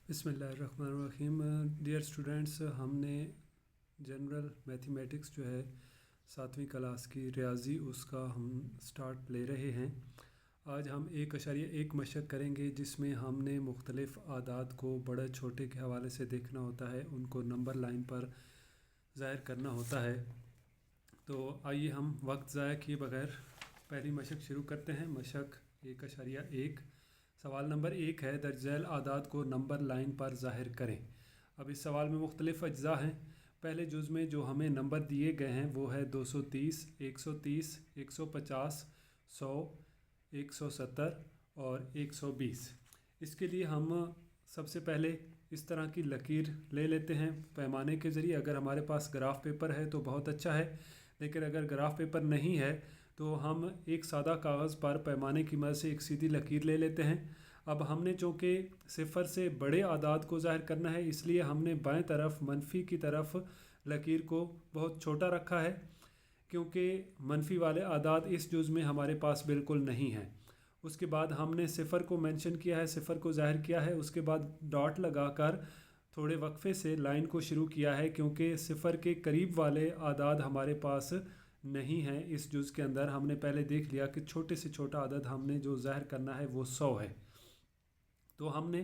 बिस्मिल्लाहिर्रहमानिर्रहीम। Dear students, हमने general mathematics जो है 7वीं क्लास की रियाजी उसका हम स्टार्ट ले रहे हैं। आज हम 1.1 मशक करेंगे जिसमें हमने मुख्तलिफ़ आदाद को बड़े छोटे के हवाले से देखना होता है, उनको नंबर लाइन पर ज़ाहिर करना होता है। तो आइए हम वक्त ज़ाया किए बगैर पहली मशक शुरू करते हैं। मशक 1.1। सवाल नंबर 1 है, दर्ज झैल आदाद को नंबर लाइन पर ज़ाहिर करें। अब इस सवाल में मुख्तलिफ़ अज्जा हैं। पहले जुज़ में जो हमें नंबर दिए गए हैं वो है 230, 130, 150, 100, 170 और 120। इसके लिए हम सबसे पहले इस तरह की लकीर ले लेते हैं पैमाने के ज़रिए। अगर हमारे पास ग्राफ पेपर है तो बहुत अच्छा है, लेकिन अगर ग्राफ पेपर नहीं है तो हम एक सादा कागज़ पर पैमाने की मदद से एक सीधी लकीर ले लेते हैं। अब हमने चूँकि सिफ़र से बड़े आदाद को ज़ाहिर करना है, इसलिए हमने बाएं तरफ मनफी की तरफ लकीर को बहुत छोटा रखा है, क्योंकि मनफी वाले आदाद इस जुज़ में हमारे पास बिल्कुल नहीं हैं। उसके बाद हमने सिफ़र को मेंशन किया है, सिफ़र को ज़ाहिर किया है। उसके बाद डॉट लगाकर थोड़े वक्फे से लाइन को शुरू किया है, क्योंकि सिफ़र के करीब वाले आदाद हमारे पास नहीं है। इस जुज़ के अंदर हमने पहले देख लिया कि छोटे से छोटा आदद हमने जो ज़ाहिर करना है वो 100 है। तो हमने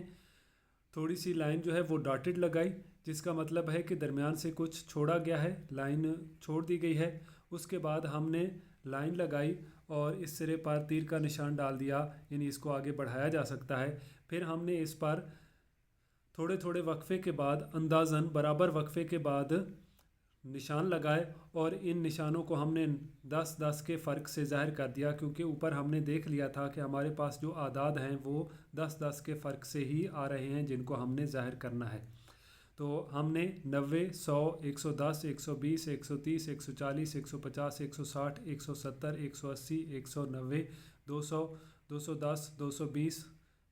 थोड़ी सी लाइन जो है वो डॉटेड लगाई, जिसका मतलब है कि दरमियान से कुछ छोड़ा गया है, लाइन छोड़ दी गई है। उसके बाद हमने लाइन लगाई और इस सिरे पर तीर का निशान डाल दिया, यानी इसको आगे बढ़ाया जा सकता है। फिर हमने इस पर थोड़े थोड़े वक्फे के बाद अंदाज़न बराबर वक्फे के बाद निशान लगाए और इन निशानों को हमने 10-10 के फ़र्क से ज़ाहिर कर दिया, क्योंकि ऊपर हमने देख लिया था कि हमारे पास जो आदाद हैं वो 10-10 के फ़र्क से ही आ रहे हैं जिनको हमने ज़ाहिर करना है। तो हमने 90, 100, 110, 120, 130, 140, 150, 160, 170, 180, 190, 200, 210, 220,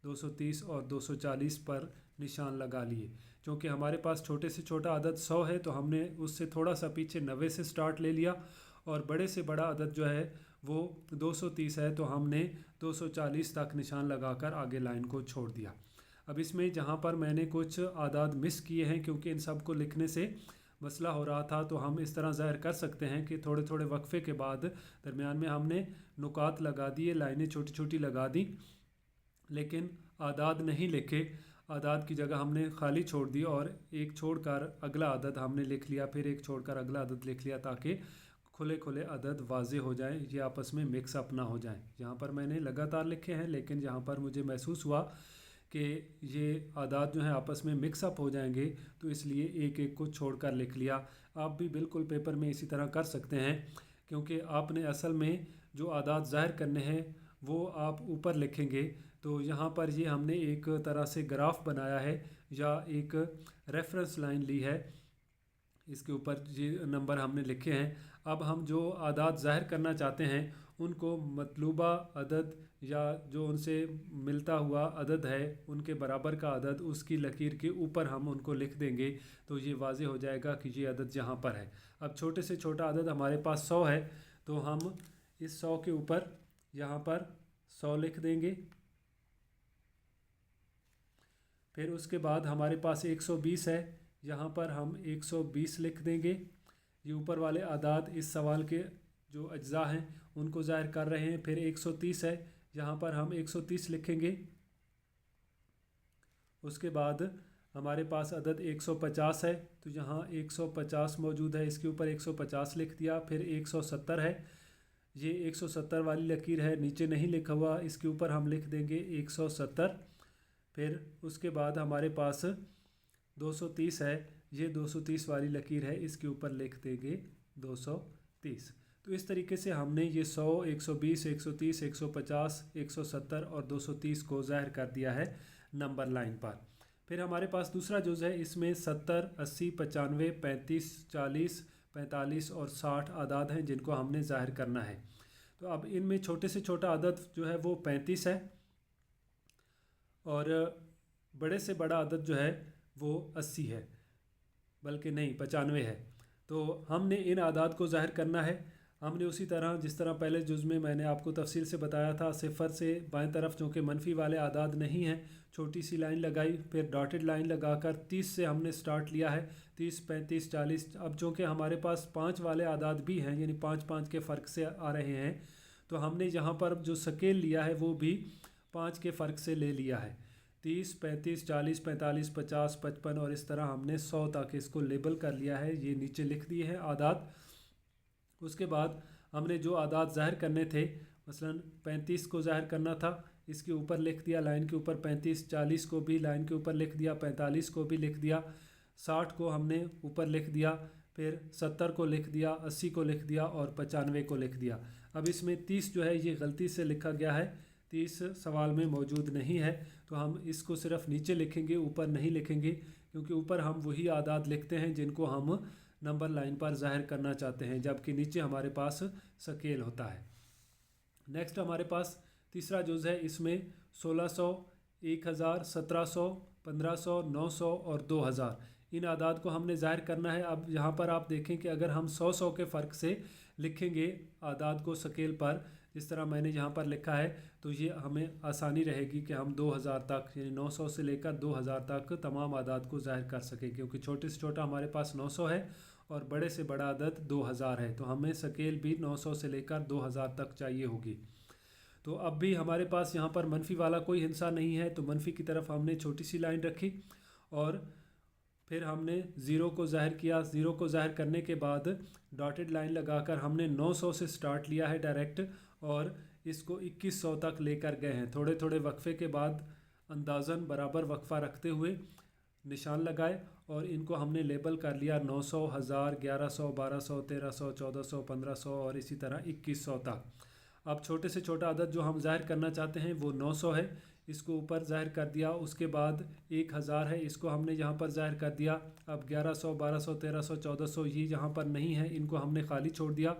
230 और 240 पर निशान लगा लिए। क्योंकि हमारे पास छोटे से छोटा अदद 100 है तो हमने उससे थोड़ा सा पीछे 90 से स्टार्ट ले लिया, और बड़े से बड़ा अदद जो है वो 230 है तो हमने 240 तक निशान लगाकर आगे लाइन को छोड़ दिया। अब इसमें जहाँ पर मैंने कुछ आदाद मिस किए हैं, क्योंकि इन सब को लिखने से मसला हो रहा था, तो हम इस तरह ज़ाहिर कर सकते हैं कि थोड़े थोड़े वक्फे के बाद दरमियान में हमने नुकात लगा दिए, लाइनें छोटी छोटी लगा दी, लेकिन आदाद नहीं लिखे। आदाद की जगह हमने खाली छोड़ दी और एक छोड़कर अगला अदद हमने लिख लिया, फिर एक छोड़कर अगला अदद लिख लिया, ताकि खुले खुले अदद वाज़े हो जाएं, ये आपस में मिक्स अप ना हो जाएं। यहाँ पर मैंने लगातार लिखे हैं, लेकिन यहाँ पर मुझे महसूस हुआ कि ये आदाद जो हैं आपस में मिक्स अप हो जाएंगे, तो इसलिए एक एक को छोड़कर लिख लिया। आप भी बिल्कुल पेपर में इसी तरह कर सकते हैं, क्योंकि आपने असल में जो आदाद ज़ाहिर करने हैं वो आप ऊपर लिखेंगे। तो यहाँ पर ये हमने एक तरह से ग्राफ बनाया है या एक रेफरेंस लाइन ली है, इसके ऊपर ये नंबर हमने लिखे हैं। अब हम जो आदाद ज़ाहिर करना चाहते हैं उनको मतलूबा अदद या जो उनसे मिलता हुआ अदद है उनके बराबर का अदद उसकी लकीर के ऊपर हम उनको लिख देंगे, तो ये वाज़े हो जाएगा कि ये अदद यहाँ पर है। अब छोटे से छोटा अदद हमारे पास 100 है, तो हम इस 100 के ऊपर यहाँ पर 100 लिख देंगे। फिर उसके बाद हमारे पास 120 है, यहाँ पर हम 120 लिख देंगे। ये ऊपर वाले आदाद इस सवाल के जो अज्जा हैं उनको ज़ाहिर कर रहे हैं। फिर 130 है, यहाँ पर हम 130 लिखेंगे। उसके बाद हमारे पास अदद 150 है, तो यहाँ 150 मौजूद है, इसके ऊपर 150 लिख दिया। फिर 170 है, ये 170 वाली लकीर है, नीचे नहीं लिखा हुआ, इसके ऊपर हम लिख देंगे 170। फिर उसके बाद हमारे पास 230 है, ये 230 वाली लकीर है, इसके ऊपर लिख देंगे 230। तो इस तरीके से हमने ये 100, 120, 130, 150, 170 और 230 को ज़ाहिर कर दिया है नंबर लाइन पर। फिर हमारे पास दूसरा जुज़ है, इसमें 70, 80, 95, 35, 40, 45 और 60 आदाद हैं जिनको हमने ज़ाहिर करना है। तो अब इनमें छोटे से छोटा अदद जो है वो 35 है, और बड़े से बड़ा अदद जो है वो 80 है, बल्कि नहीं 95 है। तो हमने इन आदाद को ज़ाहिर करना है। हमने उसी तरह जिस तरह पहले जुज़ में मैंने आपको तफसील से बताया था, सिफ़र से बाएं तरफ चूँकि मनफी वाले आदाद नहीं हैं, छोटी सी लाइन लगाई, फिर डॉटेड लाइन लगाकर 30 से हमने स्टार्ट लिया है, 30, 35, 40। अब चूँकि हमारे पास 5 वाले आदाद भी हैं, यानी 5 के फ़र्क से आ रहे हैं, तो हमने यहाँ पर जो स्केल लिया है वो भी 5 के फ़र्क से ले लिया है। 30, 35, 40, 45, 50, 55 और इस तरह हमने 100 तक इसको लेबल कर लिया है। ये नीचे लिख दिए हैं आदाद। उसके बाद हमने जो आदाद ज़ाहिर करने थे, मसलन 35 को ज़ाहिर करना था, इसके ऊपर लिख दिया लाइन के ऊपर 35, 40 को भी लाइन के ऊपर लिख दिया, 45 को भी लिख दिया, 60 को हमने ऊपर लिख दिया, फिर 70 को लिख दिया, 80 को लिख दिया और 95 को लिख दिया। अब इसमें 30 जो है ये गलती से लिखा गया है, 30 सवाल में मौजूद नहीं है, तो हम इसको सिर्फ नीचे लिखेंगे, ऊपर नहीं लिखेंगे, क्योंकि ऊपर हम वही आदाद लिखते हैं जिनको हम नंबर लाइन पर ज़ाहिर करना चाहते हैं, जबकि नीचे हमारे पास स्केल होता है। नेक्स्ट हमारे पास तीसरा जुज़ है, इसमें 1600, 1000, 1700, 1500, 900 और 2000 इन आदाद को हमने ज़ाहिर करना है। अब यहाँ पर आप देखें कि अगर हम 100 के फ़र्क से लिखेंगे आदाद को स्केल पर, जिस तरह मैंने यहाँ पर लिखा है, तो ये हमें आसानी रहेगी कि हम 2000 तक, यानी 900 से लेकर 2000 तक तमाम आदाद को ज़ाहिर कर सकें, क्योंकि छोटे से छोटा हमारे पास 900 है और बड़े से बड़ा अदद 2000 है, तो हमें स्केल भी 900 से लेकर 2000 तक चाहिए होगी। तो अब भी हमारे पास यहाँ पर मनफी वाला कोई हिस्सा नहीं है, तो मनफी की तरफ हमने छोटी सी लाइन रखी और फिर हमने ज़ीरो को ज़ाहिर किया। ज़ीरो को ज़ाहिर करने के बाद डॉटेड लाइन लगाकर हमने 900 से स्टार्ट लिया है डायरेक्ट, और इसको 2100 तक लेकर गए हैं। थोड़े थोड़े वक्फे के बाद अंदाज़न बराबर वक्फ़ा रखते हुए निशान लगाए और इनको हमने लेबल कर लिया 900, 1000, 1100, 1200, 1300, 1400, 1500 और इसी तरह 2100 तक। अब छोटे से छोटा अदद जो हम ज़ाहिर करना चाहते हैं वो 900 है, इसको ऊपर ज़ाहिर कर दिया। उसके बाद 1000 है, इसको हमने यहाँ पर ज़ाहिर कर दिया। अब 1100, 1200, 1300, 1400 ये यहाँ पर नहीं है, इनको हमने खाली छोड़ दिया।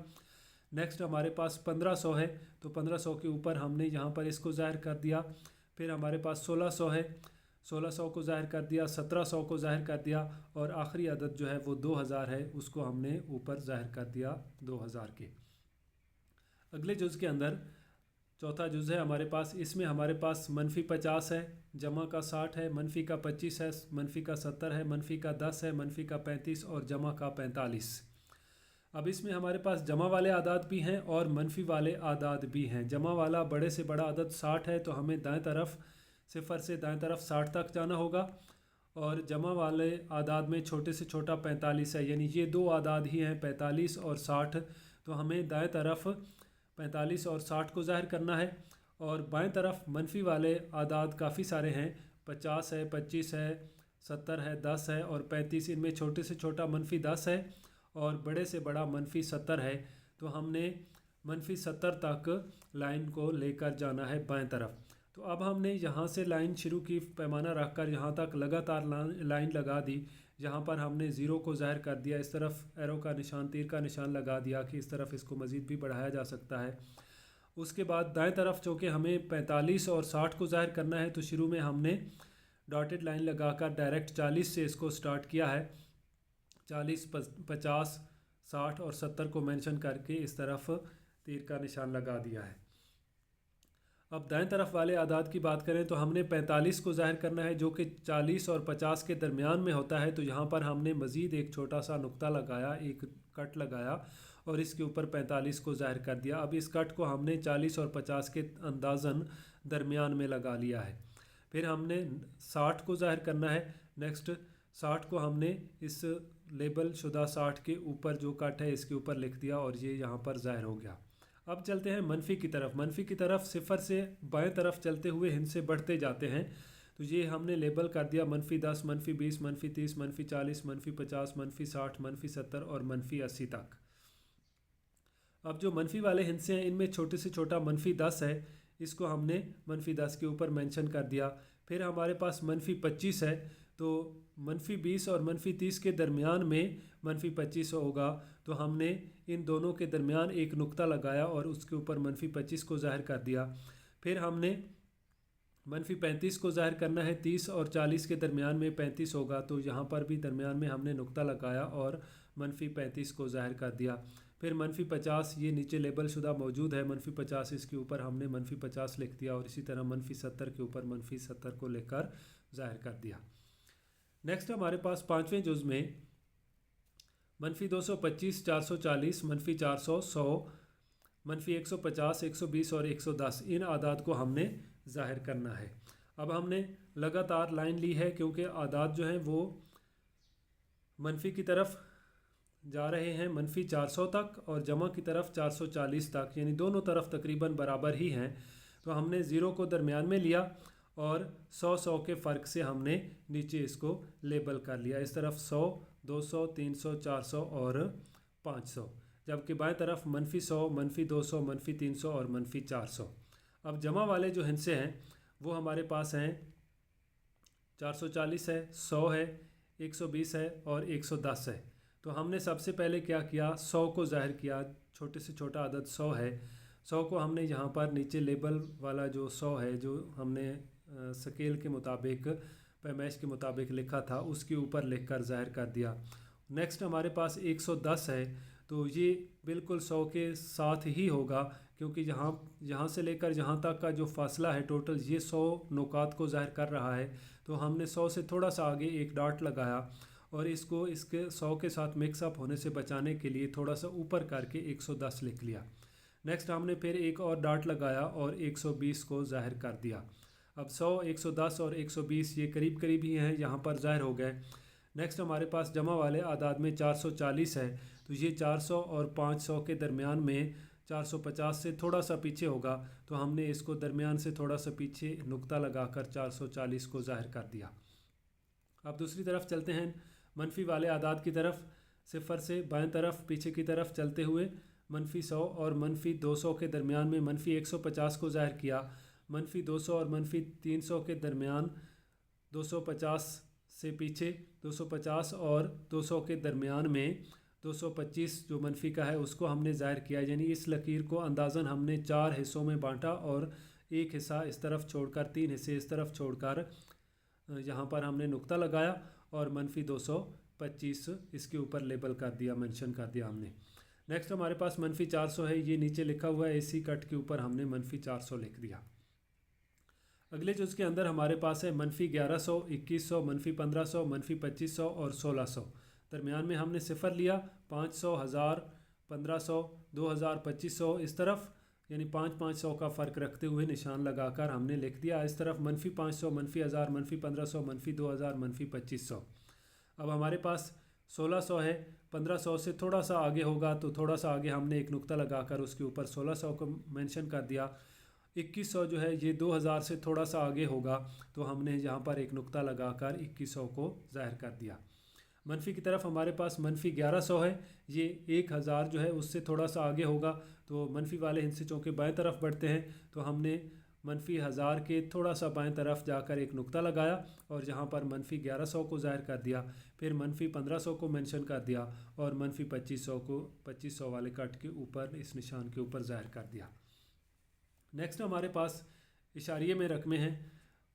नेक्स्ट हमारे पास 1500 है, तो 1500 के ऊपर हमने यहाँ पर इसको ज़ाहिर कर दिया। फिर हमारे पास 1600 है, 1600 को ज़ाहिर कर दिया, 1700 को ज़ाहिर कर दिया और आखिरी अदद जो है वो 2000 है, उसको हमने ऊपर ज़ाहिर कर दिया 2000 के। अगले जुज़ के अंदर चौथा जुज़ है हमारे पास, इसमें हमारे पास मनफी 50 है, जमा का 60 है, मनफी का 25 है, मनफी का 70 है, मनफी का 10 है, मनफी का 35 और जमा का 45। अब इसमें हमारे पास जमा वाले आदाद भी हैं और मनफी वाले आदाद भी हैं। जमा वाला बड़े से बड़ा अदद 60 है, तो हमें दाएं तरफ सिफर से दाएं तरफ 60 तक जाना होगा, और जमा वाले आदाद में छोटे से छोटा 45 है, यानी ये दो आदाद ही हैं 45 और 60, तो हमें दाएं तरफ 45 और 60 को ज़ाहिर करना है। और बाएं तरफ मनफी वाले आदाद काफ़ी सारे हैं, 50 है, 25 है, 70 है, 10 है और 35। इनमें छोटे से छोटा मनफी 10 है और बड़े से बड़ा मनफी 70 है, तो हमने मनफी 70 तक लाइन को लेकर जाना है बाएं तरफ। तो अब हमने यहाँ से लाइन शुरू की, पैमाना रख कर यहाँ तक लगातार लाइन लगा दी। यहाँ पर हमने ज़ीरो को ज़ाहिर कर दिया, इस तरफ एरो का निशान, तीर का निशान लगा दिया कि इस तरफ इसको मज़ीद भी बढ़ाया जा सकता है। उसके बाद दाएं तरफ चूँकि हमें 45 और 60 को ज़ाहिर करना है, तो शुरू में हमने डॉटेड लाइन लगाकर डायरेक्ट 40 से इसको स्टार्ट किया है। 40, 50, 60 और 70 को मेंशन करके इस तरफ तीर का निशान लगा दिया है। अब दाएं तरफ वाले आदाद की बात करें तो हमने 45 को ज़ाहिर करना है, जो कि 40 और 50 के दरमियान में होता है, तो यहाँ पर हमने मज़ीद एक छोटा सा नुक्ता लगाया, एक कट लगाया और इसके ऊपर 45 को ज़ाहिर कर दिया। अब इस कट को हमने 40 और 50 के अंदाज़न दरमियान में लगा लिया है। फिर हमने 60 को ज़ाहिर करना है। नेक्स्ट 60 को हमने इस लेबल शुदा 60 के ऊपर जो कट है इसके ऊपर लिख दिया और ये यहाँ पर ज़ाहिर हो गया। अब चलते हैं मनफी की तरफ। मनफी की तरफ सिफर से बाएं तरफ चलते हुए इनसे बढ़ते जाते हैं, तो ये हमने लेबल कर दिया मनफी 10, मनफी 20, मनफी 30, मनफी 40, मनफी 50, मनफी 60, मनफी 70 और मनफी 80 तक। अब जो मनफी वाले हिस्से हैं इनमें छोटे से छोटा मनफी 10 है, इसको हमने मनफी 10 के ऊपर मेंशन कर दिया। फिर हमारे पास मनफी 25 है, तो मनफी 20 और मनफी 30 के दरमियान में मनफी 25 होगा, तो हमने इन दोनों के दरमियान एक नुक्ता लगाया और उसके ऊपर मनफी 25 को ज़ाहिर कर दिया। फिर हमने मनफी 35 को ज़ाहिर करना है, 30 और 40 के दरमियान में 35 होगा, तो यहाँ पर भी दरमियान में हमने नुक्ता लगाया और मनफी 35 को ज़ाहिर कर दिया। फिर -50 ये नीचे लेबल शुदा मौजूद है, -50 इसके ऊपर हमने -50 लिख दिया और इसी तरह -70 के ऊपर -70 को लेकर ज़ाहिर कर दिया। नेक्स्ट हमारे पास पाँचवें जुज़ में -225, 440, -400, 100, -150, 120 और 110 इन आदाद को हमने ज़ाहिर करना है। अब हमने लगातार लाइन ली है क्योंकि आदाद जो हैं वो मनफी की तरफ जा रहे हैं, -400 तक और जमा की तरफ 440 तक, यानी दोनों तरफ तकरीबन बराबर ही हैं। तो हमने ज़ीरो को दरमियान में लिया और 100 के फ़र्क से हमने नीचे इसको लेबल कर लिया। इस तरफ 100, 200, 300, 400 और 500, जबकि बाएं तरफ -100, -200, -300 और -400। अब जमा वाले जो हिस्से हैं वो हमारे पास हैं 440 है, 100 है, 120 है और 110 है। तो हमने सबसे पहले क्या किया, 100 को ज़ाहिर किया, छोटे से छोटा आदद 100 है। 100 को हमने यहाँ पर नीचे लेबल वाला जो 100 है जो हमने स्केल के मुताबिक पैमाइश के मुताबिक लिखा था उसके ऊपर लिखकर ज़ाहिर कर दिया। नेक्स्ट हमारे पास 110 है, तो ये बिल्कुल 100 के साथ ही होगा क्योंकि यहाँ से लेकर यहाँ तक का जो फासला है टोटल ये 100 नुकात को ज़ाहिर कर रहा है। तो हमने 100 से थोड़ा सा आगे एक डॉट लगाया और इसको इसके 100 के साथ मिक्सअप होने से बचाने के लिए थोड़ा सा ऊपर करके 110 लिख लिया। नेक्स्ट हमने फिर एक और डॉट लगाया और 120 को ज़ाहिर कर दिया। अब 100, 110 और 120 ये करीब करीब ही हैं, यहाँ पर ज़ाहिर हो गए। नेक्स्ट हमारे पास जमा वाले आदाद में 440 है, तो ये 400 और 500 के दरमियान में 450 से थोड़ा सा पीछे होगा, तो हमने इसको दरमियान से थोड़ा सा पीछे नुक्ता लगाकर 440 को ज़ाहिर कर दिया। अब दूसरी तरफ चलते हैं, मनफी वाले आदाद की तरफ। सिफर से बाएं तरफ पीछे की तरफ चलते हुए -100 और -200 के दरमियान में -150 को ज़ाहिर किया। -200 और -300 के दरमियान 250 से पीछे 250 और 200 के दरमियान में 225 जो मनफी का है उसको हमने ज़ाहिर किया। यानी इस लकीर को अंदाज़न हमने 4 हिस्सों में बांटा और एक हिस्सा इस तरफ छोड़कर 3 हिस्से इस तरफ छोड़कर यहाँ पर हमने नुक्ता लगाया और -225 इसके ऊपर लेबल कर दिया, मेंशन कर दिया हमने। नेक्स्ट हमारे पास -400 है, ये नीचे लिखा हुआ है, इसी कट के ऊपर हमने -400 लिख दिया। अगले जो उसके अंदर हमारे पास है -1100, 2100, -1500, -2500 और 1600। दरमियान में हमने सिफर लिया, 500, 1000, 1500, 2000, 2500 इस तरफ, यानी 500 का फ़र्क रखते हुए निशान लगाकर हमने लिख दिया। इस तरफ -500, -1000, -1500, -2000, -2500। अब हमारे पास 1600 है, 1500 से थोड़ा सा आगे होगा तो थोड़ा सा आगे हमने एक नुक्ता लगाकर उसके ऊपर 1600 को मेंशन कर दिया। 2100 जो है ये 2000 से थोड़ा सा आगे होगा तो हमने यहाँ पर एक नुक्ता लगाकर 2100 को ज़ाहिर कर दिया। मनफी की तरफ हमारे पास -1100 है, ये 1000 जो है उससे थोड़ा सा आगे होगा तो मनफी वाले हिस्से चूँकि बाएं तरफ बढ़ते हैं तो हमने -1000 के थोड़ा सा बाएं तरफ जाकर एक नुक्ता लगाया और जहाँ पर -1100 को ज़ाहिर कर दिया। फिर -1500 को मेंशन कर दिया और -2500 को 2500 वाले कट के ऊपर इस निशान के ऊपर ज़ाहिर कर दिया। नेक्स्ट हमारे पास इशारिये में रकमें हैं,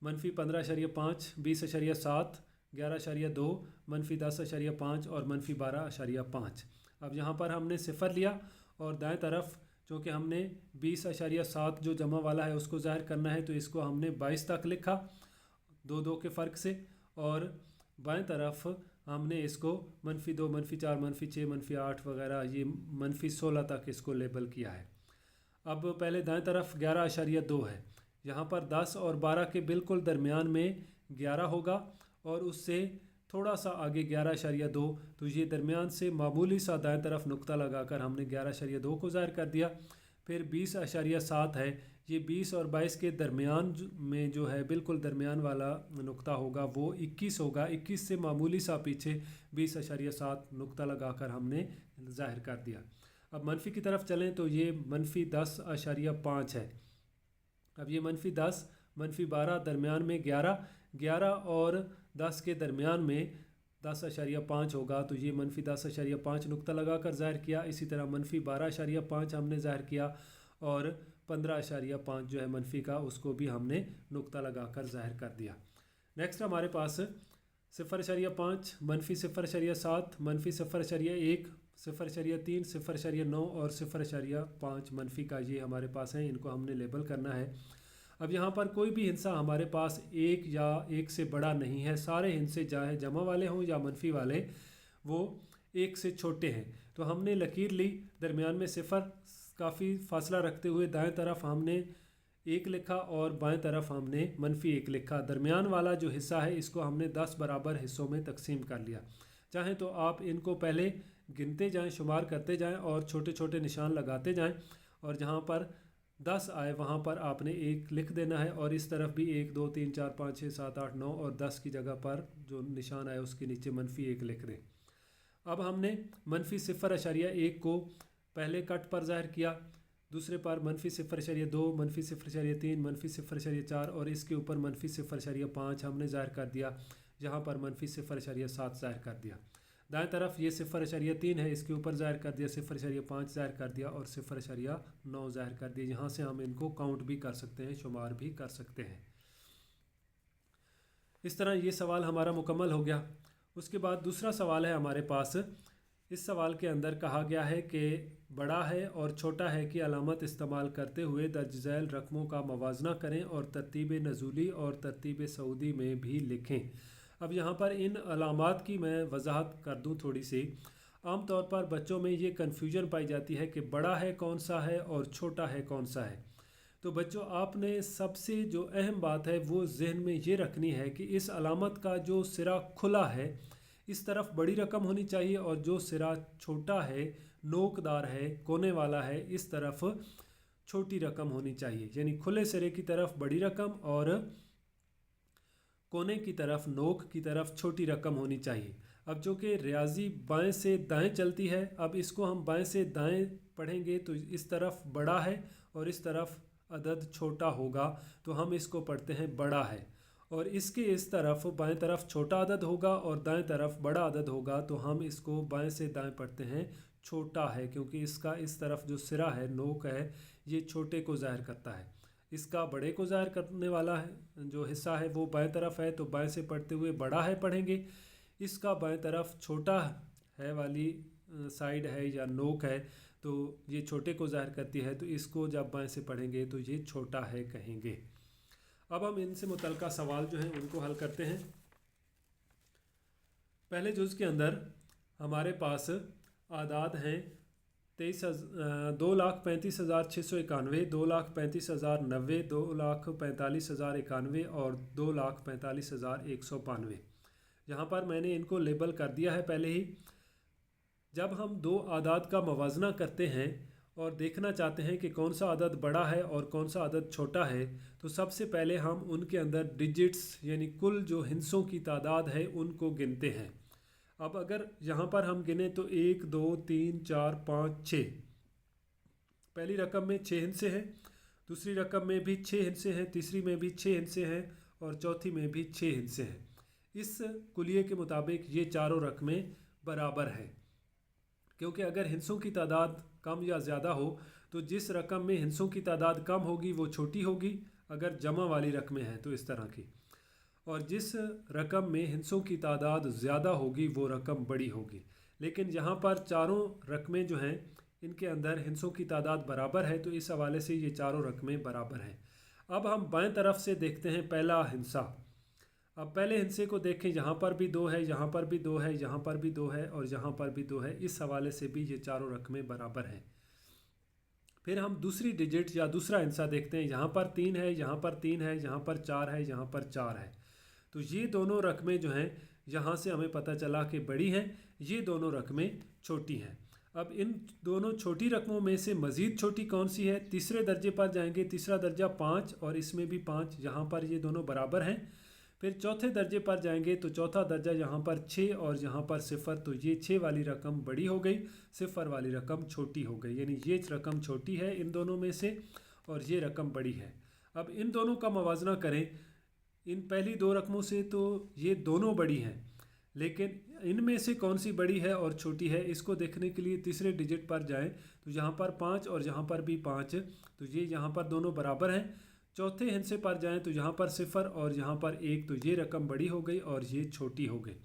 -15.5, 20.7, 11.2, -10.5 और -12.5। अब यहाँ पर हमने सिफर लिया और दाएं तरफ चूँकि हमने 20.7 जो जमा वाला है उसको ज़ाहिर करना है तो इसको हमने 22 तक लिखा 2 के फ़र्क से, और बाएं तरफ हमने इसको -2, -4, -6, -8 वगैरह ये -16 तक इसको लेबल किया है। अब पहले दाएं तरफ 11.2 है, यहाँ पर 10 और 12 के बिल्कुल दरमियान में 11 होगा और उससे थोड़ा सा आगे 11.2, तो ये दरमियान से मामूली सा दाएं तरफ नुक्ता लगाकर हमने 11.2 को ज़ाहिर कर दिया। फिर 20.7 है, ये 20 और 22 के दरमियान में जो है बिल्कुल दरमियान वाला नुक्ता होगा वो 21 होगा। 21 से मामूली सा पीछे 20.7 नुक्ता लगाकर हमने ज़ाहिर कर दिया। अब मनफी की तरफ चलें तो ये -10.5 है। अब ये -10, -12 दरमियान में 11 और 10 के दरमियान में 10.5 होगा तो ये -10.5 नुक्ता लगाकर ज़ाहिर किया। इसी तरह -12.5 हमने ज़ाहिर किया और 15.5 जो है मनफी का उसको भी हमने नुक्ता लगाकर ज़ाहिर कर दिया। नेक्स्ट हमारे पास 0.5, -0.7, -0.1, 0.3, 0.9 और 0.5 मनफी का ये हमारे पास है, इनको हमने लेबल करना है। अब यहाँ पर कोई भी हिस्सा हमारे पास एक या एक से बड़ा नहीं है, सारे हिस्से चाहे जमा वाले हों या मनफी वाले, वो एक से छोटे हैं। तो हमने लकीर ली, दरमियान में सिफर, काफ़ी फासला रखते हुए दाएं तरफ हमने एक लिखा और बाएं तरफ हमने -1 लिखा। दरमियान वाला जो हिस्सा है इसको हमने 10 बराबर हिस्सों में तकसीम कर लिया। चाहें तो आप इनको पहले गिनते जाएं, शुमार करते जाएं और छोटे छोटे निशान लगाते जाएं, और जहां पर 10 आए वहां पर आपने 1 लिख देना है, और इस तरफ भी 1 2 3 4 5 6 7 8 9 और 10 की जगह पर जो निशान आए उसके नीचे -1 लिख दें। अब हमने -0.1 को पहले कट पर ज़ाहिर किया, दूसरे पर -0.2, -0.3, -0.4 और इसके ऊपर -0.5 हमने ज़ाहिर कर दिया, जहाँ पर -0.7 ज़ाहिर कर दिया। दाएं तरफ ये 0.3 है, इसके ऊपर ज़ाहिर कर दिया, 0.5 ज़ाहिर कर दिया और 0.9 ज़ाहिर कर दिया। यहाँ से हम इनको काउंट भी कर सकते हैं, शुमार भी कर सकते हैं। इस तरह ये सवाल हमारा मुकम्मल हो गया। उसके बाद दूसरा सवाल है हमारे पास। इस सवाल के अंदर कहा गया है कि बड़ा है और छोटा है की अलामत इस्तेमाल करते हुए दर्ज झैल रकमों का मवाजना करें और तरतीब नज़ूली और तरतीब सऊदी में भी लिखें। अब यहाँ पर इन अलामात की मैं वजाहत कर दूँ थोड़ी सी। आम तौर पर बच्चों में ये कन्फ्यूजन पाई जाती है कि बड़ा है कौन सा है और छोटा है कौन सा है। तो बच्चों, आपने सबसे जो अहम बात है वो जहन में ये रखनी है कि इस अलामत का जो सिरा खुला है इस तरफ बड़ी रकम होनी चाहिए, और जो सिरा छोटा है, नोकदार है, कोने वाला है, इस तरफ छोटी रकम होनी चाहिए। यानी खुले सिरे की तरफ बड़ी रकम और कोने की तरफ, नोक की तरफ छोटी रकम होनी चाहिए। अब जो कि रियाजी बाएं से दाएं चलती है, अब इसको हम बाएं से दाएं पढ़ेंगे तो इस तरफ बड़ा है और इस तरफ अदद छोटा होगा, तो हम इसको पढ़ते हैं बड़ा है। और इसके इस तरफ बाएं तरफ छोटा अदद होगा और दाएं तरफ बड़ा अदद होगा, तो हम इसको बाएं से दाएं पढ़ते हैं छोटा है, क्योंकि इसका इस तरफ जो सिरा है, नोक है, ये छोटे को ज़ाहिर करता है। इसका बड़े को ज़ाहिर करने वाला है जो हिस्सा है वो बाएं तरफ है, तो बाएं से पढ़ते हुए बड़ा है पढ़ेंगे। इसका बाएं तरफ छोटा है वाली साइड है या नोक है, तो ये छोटे को ज़ाहिर करती है, तो इसको जब बाएं से पढ़ेंगे तो ये छोटा है कहेंगे। अब हम इनसे मुतल्लिका सवाल जो हैं उनको हल करते हैं। पहले जुज़ के अंदर हमारे पास आदाद हैं 2,35,691, 2,35,090, 2,45,091 और 2,45,192। यहाँ पर मैंने इनको लेबल कर दिया है पहले ही। जब हम दो आदाद का मवाजना करते हैं और देखना चाहते हैं कि कौन सा अदद बड़ा है और कौन सा अदद छोटा है, तो सबसे पहले हम उनके अंदर डिजिट्स यानी कुल जो हिस्सों की तादाद है उनको गिनते हैं। अब अगर यहाँ पर हम गिने तो 1 2 3 4 5 6, पहली रकम में 6 हिस्से हैं, दूसरी रकम में भी 6 हिस्से हैं, तीसरी में भी 6 हिस्से हैं और चौथी में भी 6 हिस्से हैं। इस कुलिये के मुताबिक ये चारों रकमें बराबर हैं, क्योंकि अगर हिस्सों की तादाद कम या ज़्यादा हो तो जिस रकम में हिस्सों की तादाद कम होगी वो छोटी होगी, अगर जमा वाली रकमें हैं तो इस तरह की, और जिस रकम में हिस्सों की तादाद ज़्यादा होगी वो रकम बड़ी होगी। लेकिन यहाँ पर चारों रकमें जो हैं इनके अंदर हिस्सों की तादाद बराबर है, तो इस हवाले से ये चारों रकमें बराबर हैं। अब हम बाएं तरफ से देखते हैं पहला हिस्सा। अब पहले हिस्से को देखें, यहाँ पर भी 2 है, यहाँ पर भी 2 है, यहाँ पर भी 2 है और यहाँ पर भी 2 है। इस हवाले से भी ये चारों रकमें बराबर हैं। फिर हम दूसरी डिजिट या दूसरा हिस्सा देखते हैं, यहाँ पर 3 है, यहाँ पर 3 है, यहाँ पर 4 है, यहाँ पर 4 है। तो ये दोनों रकमें जो हैं यहाँ से हमें पता चला कि बड़ी हैं, ये दोनों रकमें छोटी हैं। अब इन दोनों छोटी रकमों में से मज़ीद छोटी कौन सी है? तीसरे दर्जे पर जाएंगे, तीसरा दर्जा 5 और इसमें भी 5, यहाँ पर ये दोनों बराबर हैं। फिर चौथे दर्जे पर जाएंगे तो चौथा दर्जा यहाँ पर 6 और यहाँ पर 0, तो ये 6 वाली रकम बड़ी हो गई, 0 वाली रकम छोटी हो गई, यानी ये रकम छोटी है इन दोनों में से और ये रकम बड़ी है। अब इन दोनों का मवाजना करें इन पहली दो रकमों से, तो ये दोनों बड़ी हैं, लेकिन इनमें से कौन सी बड़ी है और छोटी है इसको देखने के लिए तीसरे डिजिट पर जाएं तो यहाँ पर 5 और यहाँ पर भी 5, तो ये यहाँ पर दोनों बराबर हैं। चौथे हिस्से पर जाएं तो यहाँ पर 0 और यहाँ पर 1, तो ये रकम बड़ी हो गई और ये छोटी हो गई।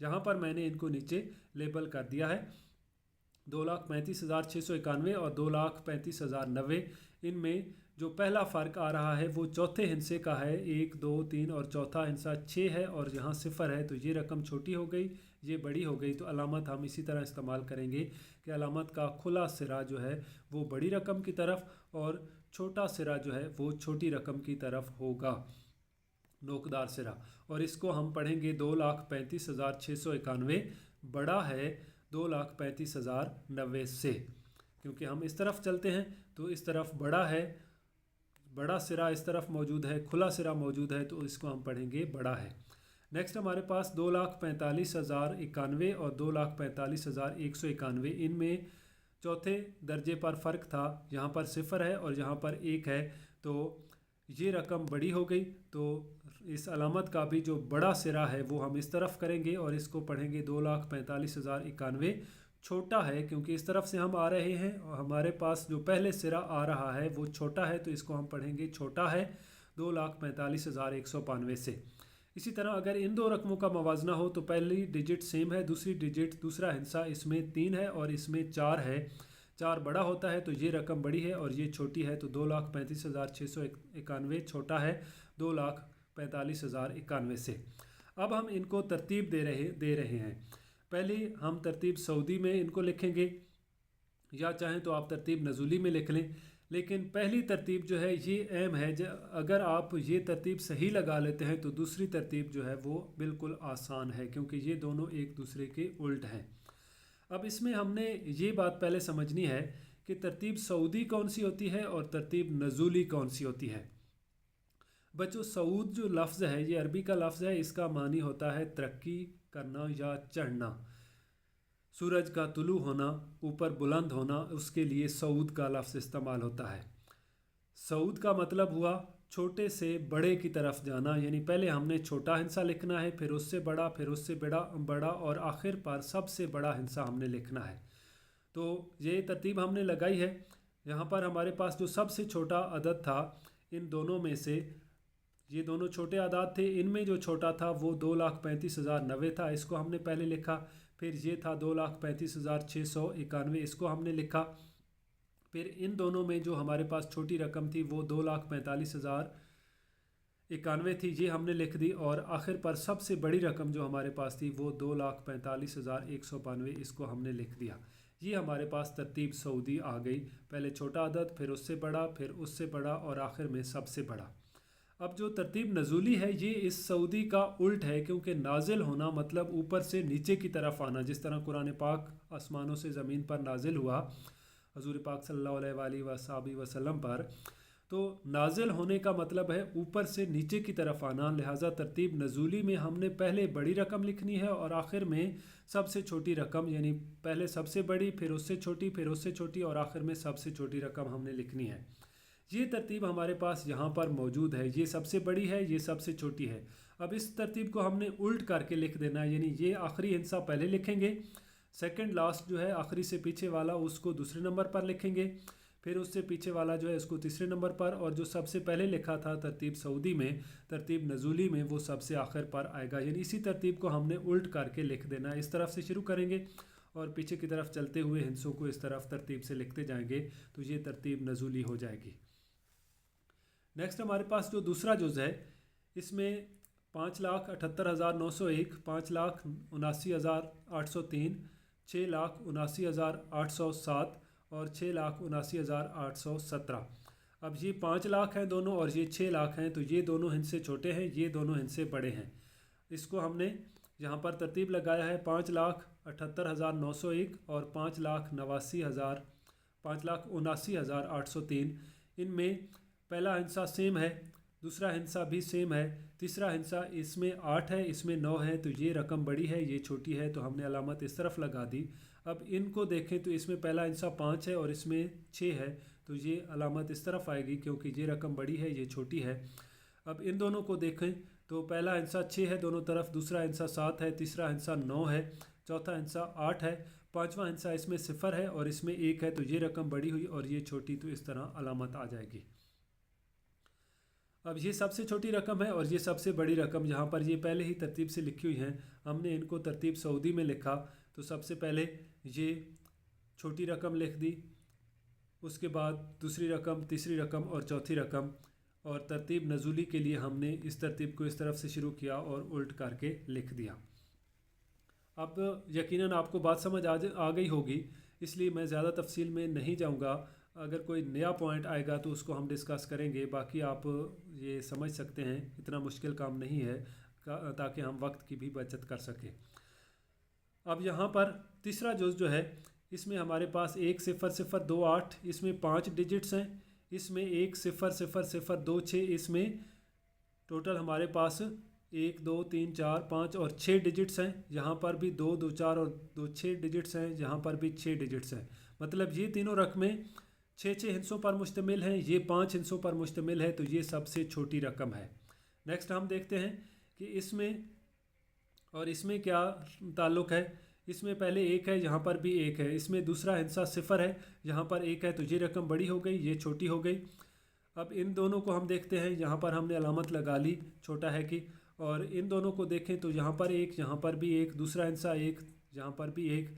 यहाँ पर मैंने इनको नीचे लेबल कर दिया है। 2,35,691 और 2,35,090। इनमें जो पहला फ़र्क आ रहा है वो चौथे हिस्से का है, 1, 2, 3 और चौथा हिस्सा 6 है और यहाँ 0 है, तो ये रकम छोटी हो गई, ये बड़ी हो गई। तो अलामत हम इसी तरह इस्तेमाल करेंगे कि अलामत का खुला सिरा जो है वो बड़ी रकम की तरफ और छोटा सिरा जो है वो छोटी रकम की तरफ होगा, नोकदार सिरा। और इसको हम पढ़ेंगे 2,35,691 बड़ा है 2,35,090 से, क्योंकि हम इस तरफ चलते हैं तो इस तरफ बड़ा है, बड़ा सिरा इस तरफ मौजूद है, खुला सिरा मौजूद है, तो इसको हम पढ़ेंगे बड़ा है। नेक्स्ट हमारे पास 2,45,091 और 2,45,191। इनमें चौथे दर्जे पर फ़र्क था, यहाँ पर 0 है और यहाँ पर 1 है, तो ये रकम बड़ी हो गई। तो इस अलामत का भी जो बड़ा सिरा है वो हम इस तरफ करेंगे और इसको पढ़ेंगे 2,45,091। छोटा है क्योंकि इस तरफ से हम आ रहे हैं और हमारे पास जो पहले सिरा आ रहा है वो छोटा है, तो इसको हम पढ़ेंगे छोटा है 2,45,192 से। इसी तरह अगर इन दो रकमों का मवाजना हो तो पहली डिजिट सेम है, दूसरी डिजिट दूसरा हिस्सा इसमें 3 है और इसमें 4 है, 4 बड़ा होता है तो ये रकम बड़ी है और ये छोटी है, तो 2,35,691 छोटा है 2,45,091 से। अब हम इनको तरतीब दे रहे हैं। पहले हम तरतीब सऊदी में इनको लिखेंगे, या चाहें तो आप तरतीब नज़ूली में लिख लें, लेकिन पहली तरतीब जो है ये अहम है। अगर आप ये तरतीब सही लगा लेते हैं तो दूसरी तरतीब जो है वो बिल्कुल आसान है, क्योंकि ये दोनों एक दूसरे के उल्ट हैं। अब इसमें हमने ये बात पहले समझनी है कि तरतीब सऊदी कौन सी होती है और तरतीब नज़ूली कौन सी होती है। बच्चों, सऊद जो लफ्ज़ है ये अरबी का लफ्ज़ है, इसका मानी होता है तरक्की करना या चढ़ना, सूरज का तुलू होना, ऊपर बुलंद होना, उसके लिए सऊद का लफ्ज़ इस्तेमाल होता है। सऊद का मतलब हुआ छोटे से बड़े की तरफ जाना, यानी पहले हमने छोटा हिस्सा लिखना है, फिर उससे बड़ा, फिर उससे बड़ा और आखिर पर सबसे बड़ा हिस्सा हमने लिखना है। तो ये तरतीब हमने लगाई है। यहाँ पर हमारे पास जो सबसे छोटा अदद था इन दोनों में से, ये दोनों छोटे आदाद थे, इनमें जो छोटा था वो 2,35,090 था, इसको हमने पहले लिखा। फिर ये था 2,35,691, इसको हमने लिखा। फिर इन दोनों में जो हमारे पास छोटी रकम थी वो 2,45,091 थी, ये हमने लिख दी। और आखिर पर सबसे बड़ी रकम जो हमारे पास थी वो 2,45,192, इसको हमने लिख दिया। ये हमारे पास तरतीब सऊदी आ गई, पहले छोटा अदद, फिर उससे बड़ा, फिर उससे बड़ा और आखिर में सबसे बड़ा। अब जो तरतीब नज़ूली है ये इस सऊदी का उल्ट है, क्योंकि नाजिल होना मतलब ऊपर से नीचे की तरफ आना, जिस तरह कुरान पाक आसमानों से ज़मीन पर नाजिल हुआ हजूर पाक सल्लल्लाहु अलैहि वसल्लम पर, तो नाजिल होने का मतलब है ऊपर से नीचे की तरफ आना। लिहाजा तरतीब नज़ूली में हमने पहले बड़ी रकम लिखनी है और आखिर में सबसे छोटी रकम, यानी पहले सबसे बड़ी, फिर उससे छोटी, फिर उससे छोटी और आखिर में सबसे छोटी रकम हमने लिखनी है। ये तरतीब हमारे पास यहाँ पर मौजूद है, ये सबसे बड़ी है, ये सबसे छोटी है। अब इस तरतीब को हमने उल्ट करके लिख देना है, यानी ये आखिरी हिस्सा पहले लिखेंगे, सेकंड लास्ट जो है आखिरी से पीछे वाला उसको दूसरे नंबर पर लिखेंगे, फिर उससे पीछे वाला जो है उसको तीसरे नंबर पर, और जो सबसे पहले लिखा था तरतीब सऊदी में, तरतीब नज़ूली में, वो सबसे आखिर पर आएगा। यानी इसी तरतीब को हमने उल्ट करके लिख देना है। इस तरफ से शुरू करेंगे और पीछे की तरफ चलते हुए हिस्सों को इस तरफ तरतीब से लिखते जाएंगे, तो ये तरतीब नज़ूली हो जाएगी। नेक्स्ट हमारे पास जो दूसरा जुज़ है, इसमें 5,78,901, 5,79,803, 6,79,807 और 6,79,817। अब ये 5 लाख हैं दोनों और ये 6 लाख हैं, तो ये दोनों हिस्से छोटे हैं, ये दोनों हिस्से बड़े हैं। इसको हमने यहाँ पर तरतीब लगाया है 5,78,901 और 5,79,803। इनमें पहला हिस्सा सेम है, दूसरा हिस्सा भी सेम है, तीसरा हिस्सा इसमें 8 है, इसमें 9 है, तो ये रकम बड़ी है, ये छोटी है, तो हमने अलामत इस तरफ लगा दी। अब इनको देखें तो इसमें पहला हिस्सा 5 है और इसमें 6 है, तो ये अलामत इस तरफ आएगी क्योंकि ये रकम बड़ी है, ये छोटी है। अब इन दोनों को देखें तो पहला हिस्सा 6 है दोनों तरफ, दूसरा हिस्सा 7 है, तीसरा हिस्सा 9 है, चौथा हिस्सा 8 है, पाँचवा हिस्सा इसमें 0 है और इसमें 1 है, तो ये रकम बड़ी हुई और ये छोटी, तो इस तरह अलामत आ जाएगी। अब ये सबसे छोटी रकम है और ये सबसे बड़ी रकम, यहाँ पर ये पहले ही तरतीब से लिखी हुई हैं, हमने इनको तरतीब सऊदी में लिखा। तो सबसे पहले ये छोटी रकम लिख दी, उसके बाद दूसरी रकम, तीसरी रकम और चौथी रकम। और तरतीब नज़ूली के लिए हमने इस तरतीब को इस तरफ से शुरू किया और उल्ट करके लिख दिया। अब यकीनन आपको बात समझ आ गई होगी, इसलिए मैं ज़्यादा तफसील में नहीं जाऊंगा। अगर कोई नया पॉइंट आएगा तो उसको हम डिस्कस करेंगे। बाकी आप ये समझ सकते हैं, इतना मुश्किल काम नहीं है, ताकि हम वक्त की भी बचत कर सकें। अब यहाँ पर तीसरा जुज़ जो है, इसमें हमारे पास 10028, इसमें 5 डिजिट्स हैं। इसमें 1000026, इसमें टोटल हमारे पास 1 2 3 4 5 और 6 डिजिट्स हैं। यहाँ पर भी 2 2 4 और 2 6 डिजिट्स हैं, यहाँ पर भी 6 डिजिट्स हैं। मतलब ये तीनों रकमें 6 हिस्सों पर मुश्तमिल हैं, ये 5 हिस्सों पर मुश्तमिल है, तो ये सबसे छोटी रकम है। नेक्स्ट हम देखते हैं कि इसमें और इसमें क्या ताल्लुक़ है। इसमें पहले 1 है, यहाँ पर भी 1 है। इसमें दूसरा हिस्सा 0 है, यहाँ पर 1 है, तो ये रकम बड़ी हो गई, ये छोटी हो गई। अब इन दोनों को हम देखते हैं, यहाँ पर हमने अलामत लगा ली छोटा है कि, और इन दोनों को देखें तो यहाँ पर 1, यहाँ पर भी 1, दूसरा हिस्सा 1, यहाँ पर भी 1,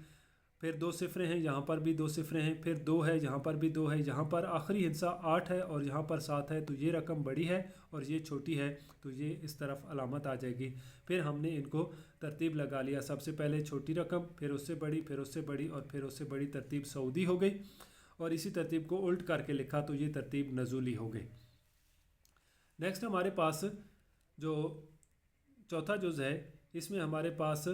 फिर 2 सिफरें हैं, यहाँ पर भी 2 सिफरें हैं, फिर 2 है, यहाँ पर भी 2 है, यहाँ पर आखिरी हिस्सा 8 है और यहाँ पर 7 है, तो ये रकम बड़ी है और ये छोटी है, तो ये इस तरफ अलामत आ जाएगी। फिर हमने इनको तरतीब लगा लिया, सबसे पहले छोटी रकम, फिर उससे बड़ी, फिर उससे बड़ी और फिर उससे बड़ी, तरतीब सऊदी हो गई। और इसी तरतीब को उल्ट करके लिखा तो ये तरतीब नज़ूली हो गई। नेक्स्ट हमारे पास जो चौथा जुज़ है, इसमें हमारे पास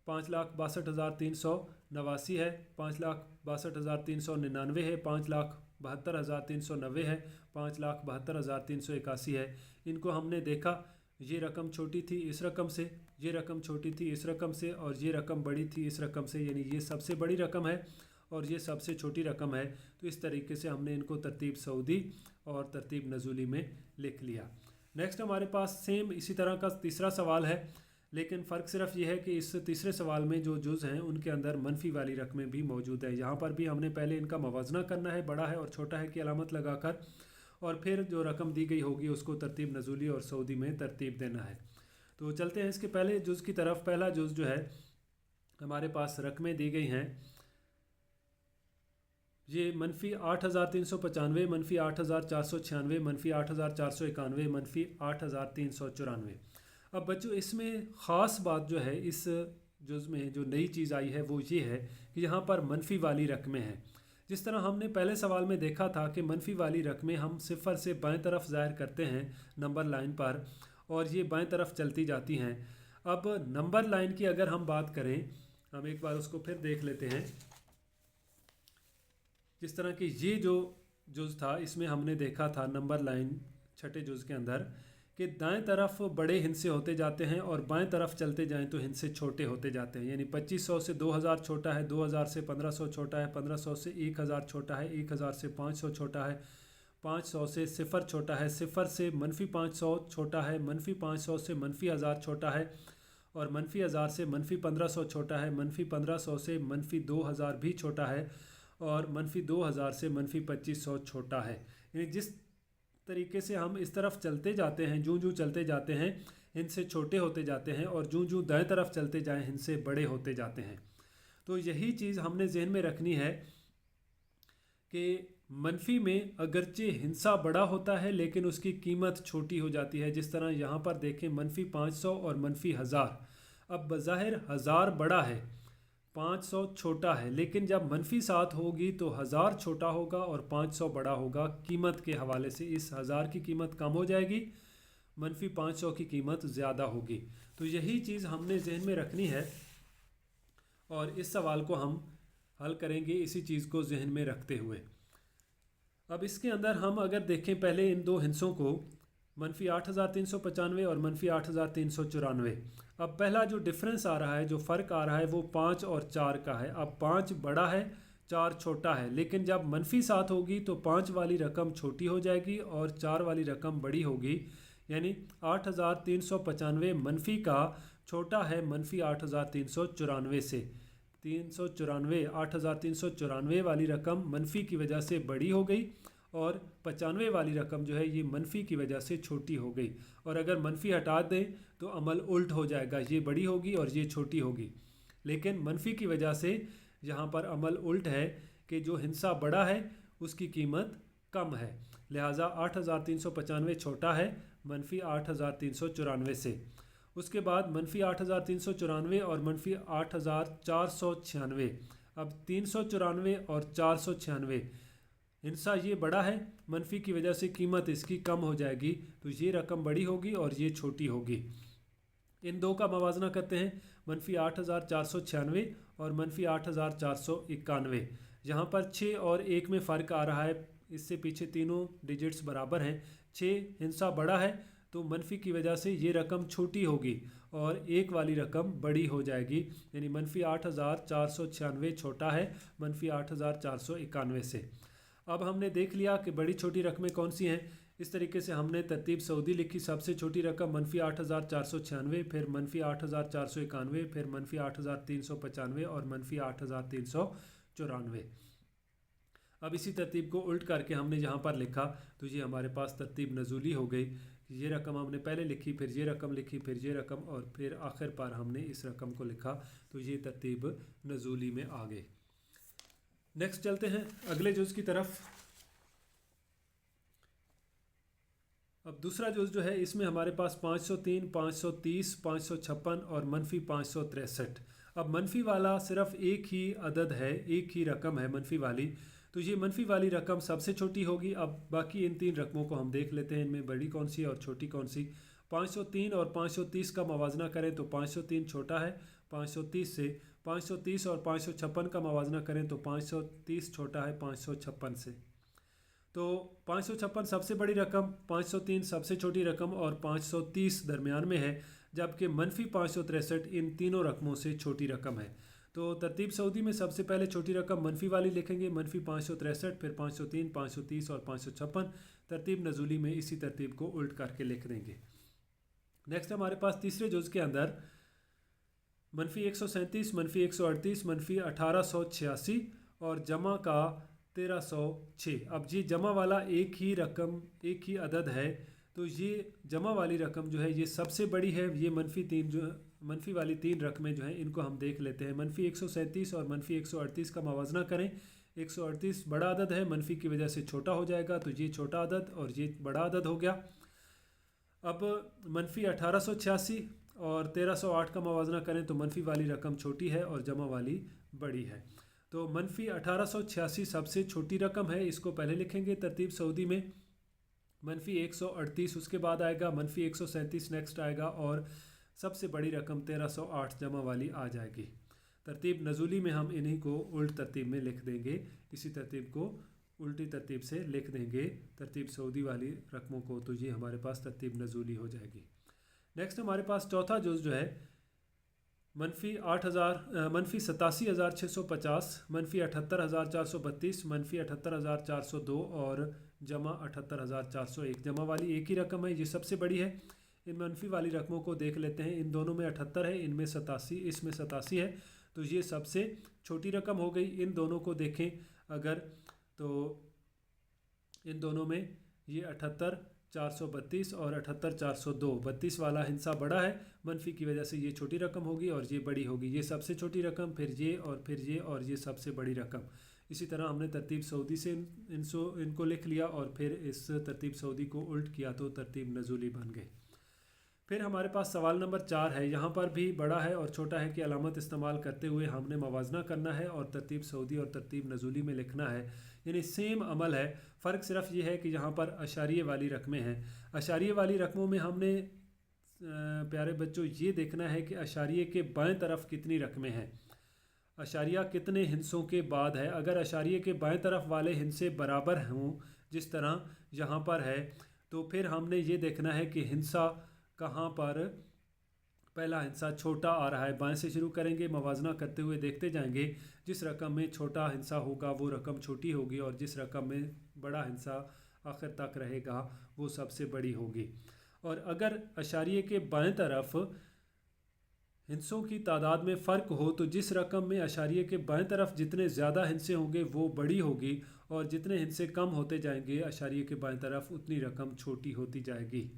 5,62,389 है, 5,62,399 है, 5,72,390 है, 5,72,381 है। इनको हमने देखा, ये रकम छोटी थी इस रकम से, ये रकम छोटी थी इस रकम से, और ये रकम बड़ी थी इस रकम से, यानी ये सबसे बड़ी रकम है और ये सबसे छोटी रकम है। तो इस तरीके से हमने इनको तरतीब सऊदी और तरतीब नज़ूली में लिख लिया। नेक्स्ट हमारे पास सेम इसी तरह का तीसरा सवाल है, लेकिन फ़र्क सिर्फ ये है कि इस तीसरे सवाल में जो जुज़ हैं उनके अंदर मनफी वाली रकमें भी मौजूद है। यहाँ पर भी हमने पहले इनका मवाजना करना है, बड़ा है और छोटा है की अलामत लगाकर, और फिर जो रकम दी गई होगी उसको तरतीब नज़ूली और सऊदी में तरतीब देना है। तो चलते हैं इसके पहले जुज़ की तरफ। पहला जुज़ जो है, हमारे पास रकमें दी गई हैं, ये -8,395, -8,496, -8,491, -8,394। अब बच्चों इसमें ख़ास बात जो है इस जुज़ में जो नई चीज़ आई है वो ये है कि यहाँ पर मनफी वाली रकमें हैं। जिस तरह हमने पहले सवाल में देखा था कि मनफी वाली रकमें हम 0 से बाएं तरफ ज़ाहिर करते हैं नंबर लाइन पर, और ये बाएं तरफ चलती जाती हैं। अब नंबर लाइन की अगर हम बात करें, हम एक बार उसको फिर देख लेते हैं। जिस तरह कि ये जो जुज़ था, इसमें हमने देखा था नंबर लाइन छठे जुज़ के अंदर कि दाएं तरफ बड़े हिस्से होते जाते हैं और बाएं तरफ चलते जाएं तो हिस्से छोटे होते जाते हैं। यानी 2500 से 2000 छोटा है, 2000 से 1500 छोटा है, 1500 से 1000 छोटा है, 1000 से 500 छोटा है, 500 से 0 छोटा है, 0 से -500 छोटा है, -500 से -1000 छोटा है, और -1000 से -1500 छोटा है, -1500 से -2000 भी छोटा है, और -2000 से -2500 छोटा है। यानी जिस तरीके से हम इस तरफ चलते जाते हैं, जूं जूं चलते जाते हैं इनसे छोटे होते जाते हैं, और जूं जूं दाएं तरफ चलते जाएं इनसे बड़े होते जाते हैं। तो यही चीज़ हमने जहन में रखनी है कि मनफी में अगरचे हिस्सा बड़ा होता है लेकिन उसकी कीमत छोटी हो जाती है। जिस तरह यहाँ पर देखें -500 और -1000। अब बज़ाहिर 1000 बड़ा है, 500 छोटा है, लेकिन जब -7 होगी तो 1000 छोटा होगा और 500 बड़ा होगा। कीमत के हवाले से इस 1000 की कीमत कम हो जाएगी, -500 की कीमत ज़्यादा होगी। तो यही चीज़ हमने जहन में रखनी है और इस सवाल को हम हल करेंगे इसी चीज़ को जहन में रखते हुए। अब इसके अंदर हम अगर देखें पहले इन दो हिस्सों को, -8,395 और -8,394। अब पहला जो डिफरेंस आ रहा है, जो फ़र्क आ रहा है, वो 5 और 4 का है। अब 5 बड़ा है, 4 छोटा है, लेकिन जब -7 होगी तो 5 वाली रकम छोटी हो जाएगी और 4 वाली रकम बड़ी होगी। यानी 8,395 मनफी का छोटा है -8,394 से। 8,394 वाली रकम मनफी की वजह से बड़ी हो गई और 95 वाली रकम जो है ये मनफी की वजह से छोटी हो गई। और अगर मनफी हटा दें तो अमल उल्ट हो जाएगा, ये बड़ी होगी और ये छोटी होगी। लेकिन मनफी की वजह से यहाँ पर अमल उल्ट है, कि जो हिस्सा बड़ा है उसकी कीमत कम है, लिहाजा 8,395 छोटा है मनफी 8,394 से। उसके बाद मनफी 8,394 और मनफी 8,496। अब 394 और 496, हिस्सा ये बड़ा है, मनफी की वजह से कीमत इसकी कम हो जाएगी, तो ये रकम बड़ी होगी और ये छोटी होगी। इन दो का मवाजना करते हैं, मनफी 8,496 और मनफी 8,491। यहाँ पर 6 और 1 में फ़र्क आ रहा है, इससे पीछे तीनों डिजिट्स बराबर हैं। 6 हिस्सा बड़ा है तो मनफी की वजह से ये रकम छोटी होगी और 1 वाली रकम बड़ी हो जाएगी, यानी मनफी 8,496 छोटा है मनफी 8,491 से। अब हमने देख लिया कि बड़ी छोटी रकमें कौन सी हैं। इस तरीके से हमने तरतीब सऊदी लिखी, सबसे छोटी रकम मनफी 8,496, फिर मनफी 8,491, फिर मनफी 8,395 और मनफी 8,394। अब इसी तरतीब को उल्ट करके हमने यहाँ पर लिखा तो ये हमारे पास तरतीब नज़ूली हो गई। ये रकम हमने पहले लिखी, फिर ये रकम लिखी, फिर ये रकम और फिर आखिर पर हमने इस रकम को लिखा, तो ये तरतीब नज़ूली में आ गए। नेक्स्ट चलते हैं अगले जुज़ की तरफ। अब दूसरा जुज़ जो है इसमें हमारे पास 503, 530, 556 और मनफी 563। अब मनफी वाला सिर्फ एक ही अदद है, एक ही रकम है मनफी वाली, तो ये मनफी वाली रकम सबसे छोटी होगी। अब बाकी इन 3 रकमों को हम देख लेते हैं, इनमें बड़ी कौन सी है और छोटी कौन सी। 503 और 530 का मवाजना करें तो 503 छोटा है 530 से। 530 और 556 का मवाजना करें तो 530 छोटा है 556 से। तो 556 सबसे बड़ी रकम, 503 सबसे छोटी रकम और 530 दरमियान में है, जबकि मनफी 563 इन तीनों रकमों से छोटी रकम है। तो तरतीब सऊदी में सबसे पहले छोटी रकम मनफी वाली लिखेंगे, मनफी 563, फिर 503, 530 और 556। तरतीब नज़ूली में इसी तरतीब को उल्ट करके लिख देंगे। नेक्स्ट हमारे पास तीसरे जुज़ के अंदर मनफी 137, मनफी 138, मनफी 1886 और जमा का 1306। अब ये जमा वाला एक ही रकम, एक ही अदद है, तो ये जमा वाली रकम जो है ये सबसे बड़ी है। ये मनफी वाली 3 रकमें जो हैं इनको हम देख लेते हैं। मनफी 137 और मनफी 138 का मवाजना करें। 138 बड़ा अदद है, मनफी की वजह से छोटा हो जाएगा, तो ये छोटा अदद और ये बड़ा अदद हो गया। अब मनफी 1886 और 1308 का मवाजना करें तो मनफी वाली रकम छोटी है और जमा वाली बड़ी है। तो मनफी 1886 सबसे छोटी रकम है, इसको पहले लिखेंगे तरतीब सऊदी में। मनफी 138 उसके बाद आएगा, मनफी 137 नेक्स्ट आएगा और सबसे बड़ी रकम 1308 जमा वाली आ जाएगी। तरतीब नज़ूली में हम इन्हीं को उल्ट तरतीब में लिख देंगे, इसी तरतीब को उल्टी तरतीब से लिख देंगे तरतीब सऊदी वाली रकमों को, तो ये हमारे पास तरतीब नज़ूली हो जाएगी। नेक्स्ट हमारे पास चौथा जुज़ जो है मनफी 87,650, मनफी 78,432, मनफी 78,402 और जमा 78,401। जमा वाली एक ही रकम है, ये सबसे बड़ी है। इन मनफी वाली रकमों को देख लेते हैं, इन दोनों में 78 है, इनमें 87, इसमें 87 है, तो ये सबसे छोटी रकम हो गई। इन दोनों को देखें अगर, तो इन दोनों में ये 78,432 और 78,402, 32 वाला हिस्सा बड़ा है, मनफी की वजह से ये छोटी रकम होगी और ये बड़ी होगी। ये सबसे छोटी रकम, फिर ये और फिर ये और ये सबसे बड़ी रकम। इसी तरह हमने तरतीब सऊदी से इनको लिख लिया और फिर इस तरतीब सऊदी को उल्ट किया तो तरतीब नज़ूली बन गए। फिर हमारे पास सवाल नंबर 4 है। यहाँ पर भी बड़ा है और छोटा है की अलामत इस्तेमाल करते हुए हमने मवाजना करना है और तरतीब सऊदी और तरतीब नज़ूली में लिखना है, यानी सेम अमल है। फ़र्क सिर्फ ये है कि यहाँ पर अशारिये वाली रकमें हैं। अशारिये वाली रकमों में हमने प्यारे बच्चों ये देखना है कि अशारिये के बाएं तरफ कितनी रकमें हैं, अशारिया कितने हिस्सों के बाद है। अगर अशारिये के बाएं तरफ वाले हिस्से बराबर हों जिस तरह यहाँ पर है, तो फिर हमने ये देखना है कि हिस्सा कहाँ पर पहला हिस्सा छोटा आ रहा है। बाएं से शुरू करेंगे, मवाजना करते हुए देखते जाएंगे, जिस रकम में छोटा हिस्सा होगा वो रकम छोटी होगी और जिस रकम में बड़ा हिस्सा आखिर तक रहेगा वो सबसे बड़ी होगी। और अगर अशारिये के बाएं तरफ हिस्सों की तादाद में फ़र्क हो तो जिस रकम में अशारिये के बाएं तरफ जितने ज़्यादा हिस्से होंगे वो बड़ी होगी और जितने हिस्से कम होते जाएंगे अशारिये के बाएं तरफ उतनी रकम छोटी होती जाएगी।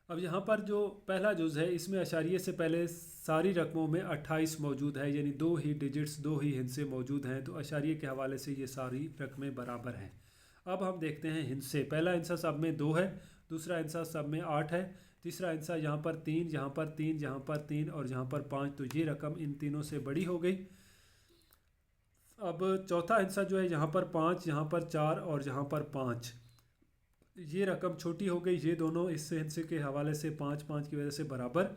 अब यहाँ पर जो पहला जुज़ है इसमें अशारिये से पहले सारी रकमों में 28 मौजूद है, यानी दो ही डिजिट्स, दो ही हिस्से मौजूद हैं, तो अशारिये के हवाले से ये सारी रकमें बराबर हैं। अब हम देखते हैं हिस्से। पहला हिस्सा सब में 2 है, दूसरा हिस्सा सब में 8 है, तीसरा हिस्सा यहाँ पर 3, यहाँ पर 3, यहाँ पर 3 और यहाँ पर 5, तो ये रकम इन तीनों से बड़ी हो गई। अब चौथा हिस्सा जो है यहाँ पर 5, यहाँ पर 4 और यहाँ पर 5, ये रकम छोटी हो गई। ये दोनों इस हिस्से के हवाले से 5 5 की वजह से बराबर।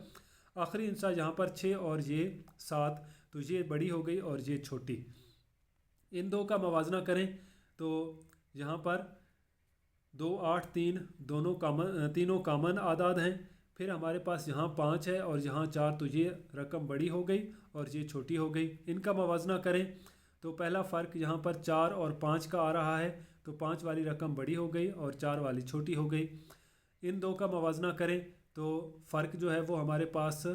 आखिरी हिस्सा यहाँ पर 6 और ये 7, तो ये बड़ी हो गई और ये छोटी। इन दो का मवाजना करें तो यहाँ पर 2 8 3 दोनों कामन, तीनों कामन आदाद हैं। फिर हमारे पास यहाँ 5 है और यहाँ 4, तो ये रकम बड़ी हो गई और ये छोटी हो गई। इनका मवाजना करें तो पहला फ़र्क यहाँ पर 4 और 5 का आ रहा है, तो 5 वाली रकम बड़ी हो गई और 4 वाली छोटी हो गई। इन दो का मवाजना करें तो फ़र्क जो है वो हमारे पास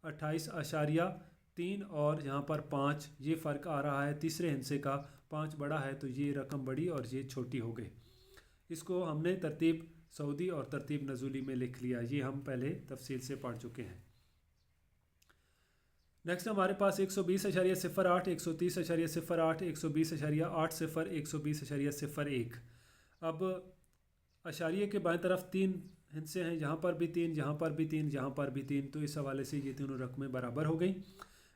28.3 और यहाँ पर 5, ये फ़र्क आ रहा है। तीसरे हिस्से का 5 बड़ा है, तो ये रकम बड़ी और ये छोटी हो गई। इसको हमने तरतीब सऊदी और तरतीब नज़ूली में लिख लिया, ये हम पहले तफसील से पढ़ चुके हैं। नेक्स्ट हमारे पास 120.08, 130.08, 120.80, 120.01। अब अशारिये के बाएं तरफ 3 हिस्से हैं, यहाँ पर भी 3, यहाँ पर भी 3, यहाँ पर भी 3, तो इस हवाले से ये तीनों रकमें बराबर हो गई।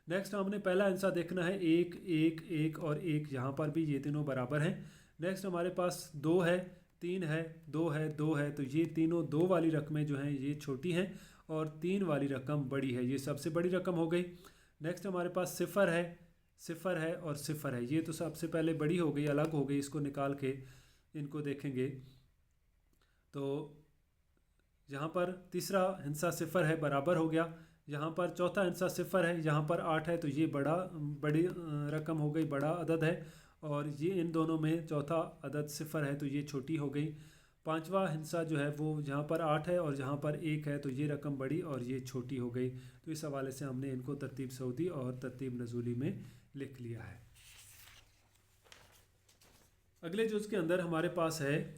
नेक्स्ट हमने पहला हिस्सा देखना है 1 1 1 और 1, यहाँ पर भी ये तीनों बराबर हैं। नेक्स्ट हमारे पास 2 है, 3 है, 2 है, 2 है, तो ये तीनों 2 वाली रकमें जो हैं ये छोटी हैं और 3 वाली रकम बड़ी है, ये सबसे बड़ी रकम हो गई। नेक्स्ट हमारे पास 0 है, 0 है और 0 है, ये तो सबसे पहले बड़ी हो गई, अलग हो गई। इसको निकाल के इनको देखेंगे तो यहाँ पर तीसरा हिस्सा 0 है, बराबर हो गया। यहाँ पर चौथा हिस्सा 0 है, यहाँ पर 8 है, तो ये बड़ी रकम हो गई, बड़ा अदद है। और ये इन दोनों में चौथा अदद 0 है, तो ये छोटी हो गई। पांचवा हिस्सा जो है वो जहाँ पर 8 है और जहाँ पर 1 है, तो ये रकम बड़ी और ये छोटी हो गई। तो इस हवाले से हमने इनको तरतीब सऊदी और तरतीब नज़ूली में लिख लिया है। अगले जुज़ के अंदर हमारे पास है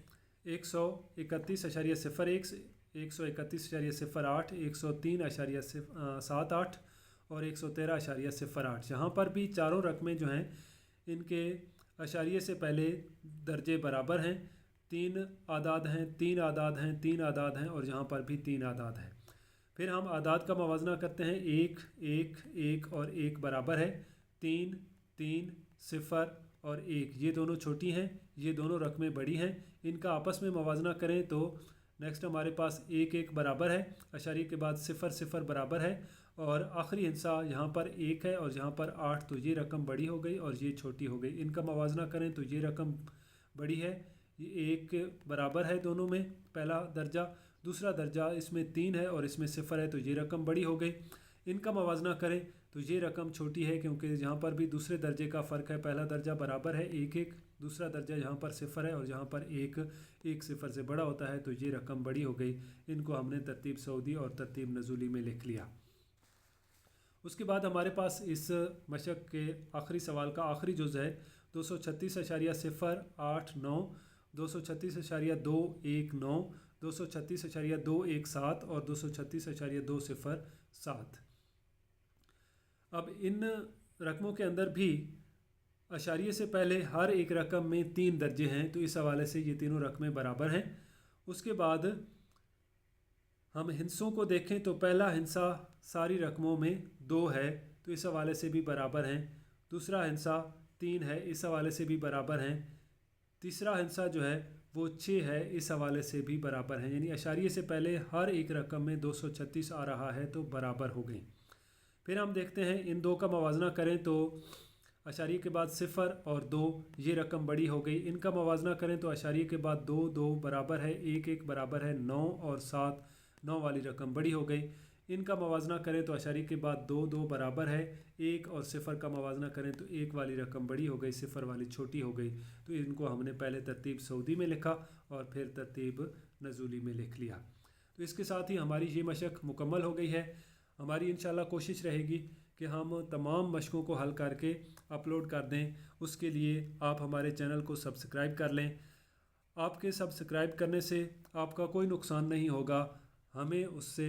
131.01, 131.08, 103.78 और 113.08। यहाँ पर भी चारों रकमें जो हैं इनके अशारिये से पहले दर्जे बराबर हैं। 3 आदाद हैं, 3 आदाद हैं, 3 आदाद हैं और यहाँ पर भी 3 आदाद हैं। फिर हम आदाद का मवाजना करते हैं, 1 1 1 और 1 बराबर है, 3 3 0 और 1, ये दोनों छोटी हैं, ये दोनों रकमें बड़ी हैं। इनका आपस में मवाजना करें तो नेक्स्ट हमारे पास 1 1 बराबर है, अशारिये के बाद 0 0 बराबर है और आखिरी हिस्सा यहाँ पर 1 है और यहाँ पर 8, तो ये रकम बड़ी हो गई और ये छोटी हो गई। इनका मवाजना करें तो ये रकम बड़ी है, ये 1 बराबर है दोनों में, पहला दर्जा। दूसरा दर्जा इसमें 3 है और इसमें 0 है, तो ये रकम बड़ी हो गई। इनका मवाजना करें तो ये रकम छोटी है, क्योंकि यहाँ पर भी दूसरे दर्जे का फ़र्क है। पहला दर्जा बराबर है 1 1, दूसरा दर्जा यहाँ पर 0 है और यहाँ पर 1 1 0 से बड़ा होता है, तो ये रकम बड़ी हो गई। इनको हमने तरतीब सऊदी और तरतीब नज़ूली में लिख लिया। उसके बाद हमारे पास इस मशक के आखिरी सवाल का आखिरी जुज़ है 236.089, 236.219, 236.217 और 236.207। अब इन रकमों के अंदर भी अशारिये से पहले हर एक रकम में 3 दर्जे हैं, तो इस हवाले से ये तीनों रकमें बराबर हैं। उसके बाद हम हिस्सों को देखें तो पहला हिस्सा सारी रकमों में 2 है, तो इस हवाले से भी बराबर हैं। दूसरा हिस्सा 3 है, इस हवाले से भी बराबर हैं। तीसरा हिस्सा जो है वो 6 है, इस हवाले से भी बराबर हैं। यानी अशारिये से पहले हर एक रकम में 236 आ रहा है, तो बराबर हो गई। फिर हम देखते हैं इन दो का मवाजना करें तो अशारिये के बाद 0 और 2, ये रकम बड़ी हो गई। इनका मवाजना करें तो अशारिये के बाद 2 2 बराबर है, 1 1 बराबर है, 9 और 7, 9 वाली रकम बड़ी हो गई। इनका मवाजना करें तो अशारिये के बाद 2 2 बराबर है, 1 और 0 का मवाजना करें तो 1 वाली रकम बड़ी हो गई, 0 वाली छोटी हो गई। तो इनको हमने पहले तरतीब सऊदी में लिखा और फिर तरतीब नज़ूली में लिख लिया। तो इसके साथ ही हमारी ये मशक मुकम्मल हो गई है। हमारी इंशाल्लाह कोशिश रहेगी कि हम तमाम मशकों को हल करके अपलोड कर दें। उसके लिए आप हमारे चैनल को सब्सक्राइब कर लें। आपके सब्सक्राइब करने से आपका कोई नुकसान नहीं होगा, हमें उससे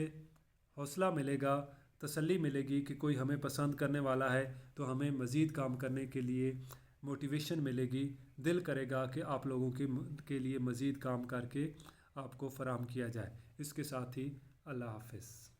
हौसला मिलेगा, तसल्ली मिलेगी कि कोई हमें पसंद करने वाला है, तो हमें मज़ीद काम करने के लिए मोटिवेशन मिलेगी। दिल करेगा कि आप लोगों के लिए मज़ीद काम करके आपको फ़राहम किया जाए। इसके साथ ही अल्लाह हाफ़िज़।